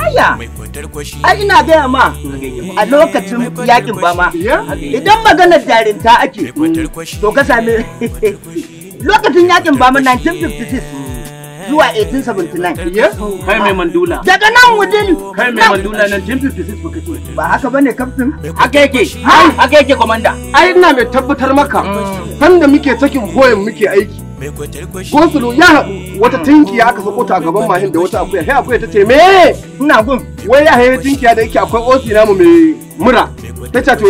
Aya, ai ina gaya ma a lokacin yakin bama idan maganar jarinta ake to ka same lokacin yakin bama 1956 zuwa 1879. Kai mai mandula. Daga nan wudin. Kai mai mandula 1956 baka ce. Ba haka bane kaftin. Haka yake komanda. Ai ina mai tabbatar maka sanda muke sakin boyen muke aiki. Gosulo ya haɗu wata tinkiya aka sako ta a gaban mahin da wata akuya. Sai akuya ta ce me? Ina gun. Wai ya haye tinkiya da yake akwai osi namu mai mura. Ta ce to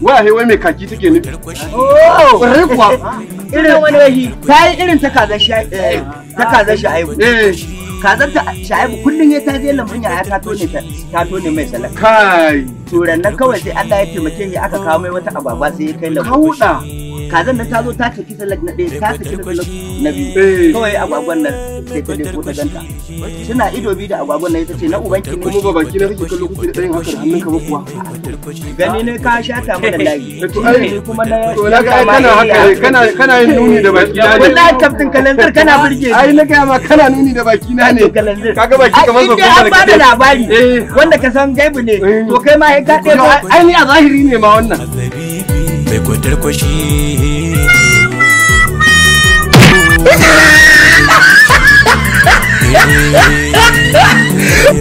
wai mai kaki take nufi. Oh, ƙwarai kuwa. Irin wani wahi ta yi irin ta kazar sha'ibu. Kazar ta sha'ibu kullum ya ta je lambun yaya ta tone mai salak. Kai. Turan nan kawai sai Allah ya taimake shi aka kawo mai wata agwagwa sai ya kai lambun. Kauda. Kazan nan ta zo ta saki salak na ɗaya ta saki salak na biyu. Kawai agwagwan nan sai ta leko ta ganta. Suna ido biyu da agwagwan nan ita ce na ubanki ne. Kuma ba baki na kake kallo kuke da ɗayan haka da hannunka ba kuwa. Gani ne ka shata mana layi. To ai kuma na ga kana haka kana yin nuni da baki na ne. Wallahi kaftin kalanzir kana burge ni. Ai na ga ma kana nuni da baki na ne. Kaga baki kamar zo kuma da bada labari wanda ka san gaibu ne. To kai ma ka ɗebo ai ni a zahiri ne ma wannan. Mai kwatar kwashi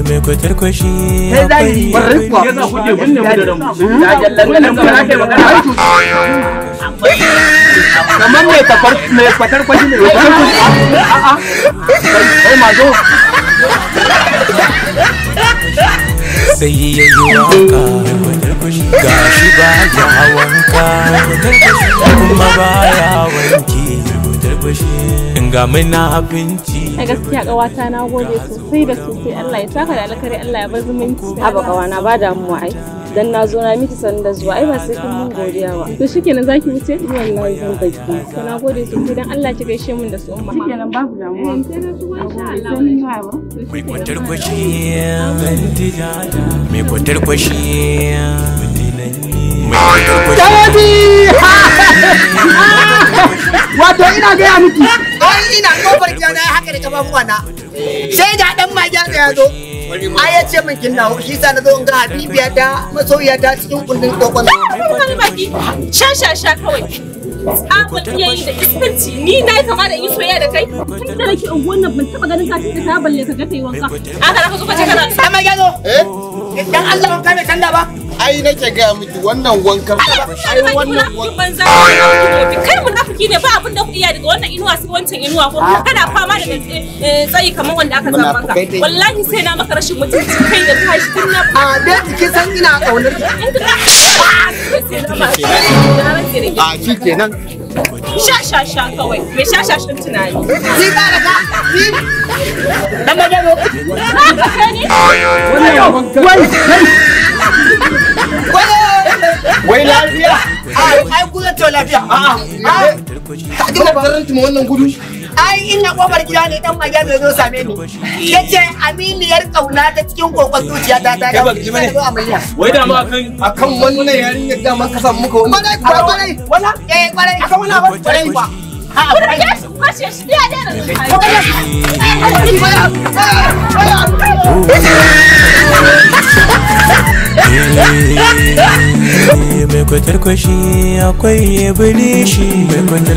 mai kwatar kwashi sai zahiri Barri kuwa. Yasa kuke binne mu da ranmu. ya jallan Kana kai magana. kamar mai kwatar kwashi ne. A'a. Kai ma zo. sai ya yi wanka gashi ba ya wanka kuma ba ya wanki ga muna abinci. A gaskiya ƙawata na gode sosai da sosai, Allah ya saka da alkhairi, Allah ya bar zumunci. Haba ƙawana ba damuwa ai. Dan na zo na miki sanin da zuwa ai ba sai kun mun godiya ba. To shikenan zaki wuce? Wallahi zan baki. To na gode sosai dan Allah ki gaishe mun da su umma. Shikenan babu damuwa. Sai na zuwa insha Allah. Mai kwatar kwashi mai kwatar kwashi Wato ina gaya miki. Ai ina kofar gida na haka da kafafuwa na. Sai da dan maja ya zo. Ai ya ce min kin dawo shi sa na zo in ga Habibiya ta masoyiya ta cikin kundin kokon. Wani baki sha kawai. Abun iya yi da iskanci ni na yi kama da yi soyayya da kai. Tun da nake unguwan nan ban taba ganin ka tunda ka balle ka ga kai wanka. Aka raka zuba ce kana. Sai ma yazo. Dan Allah ban kame tanda ba. Ai nake ga miki wannan wankan. Ai wannan banza. Kai munafiki ne ba abin da ku iya daga wannan inuwa sai wancan inuwa ko kana fama da tsayi kamar wanda aka zama maka. Wallahi sai na maka rashin mutunci kai da tashi tun na. A dai kin san ina kaunar ki. A shi kenan. Sha kawai mai shashashin tunani. Ni ka da ka. Ni. Dan ma yazo. Wai lafiya. Ai ku to lafiya. Ka gina garanti mu wannan gudu. Ai ina kofar gida ne dan maja zai zo same ni. Yace aminiyar kauna ta cikin kokon zuciya ta ta. Wai da ma Akan wannan yarinyar da man ka samu muka wannan. Kwarai. Wala? Kwarai. Akan wannan ba kwarai ba. Kwashe shi ya dena. Mai kwatar kwashi akwai bilishi mai kwatar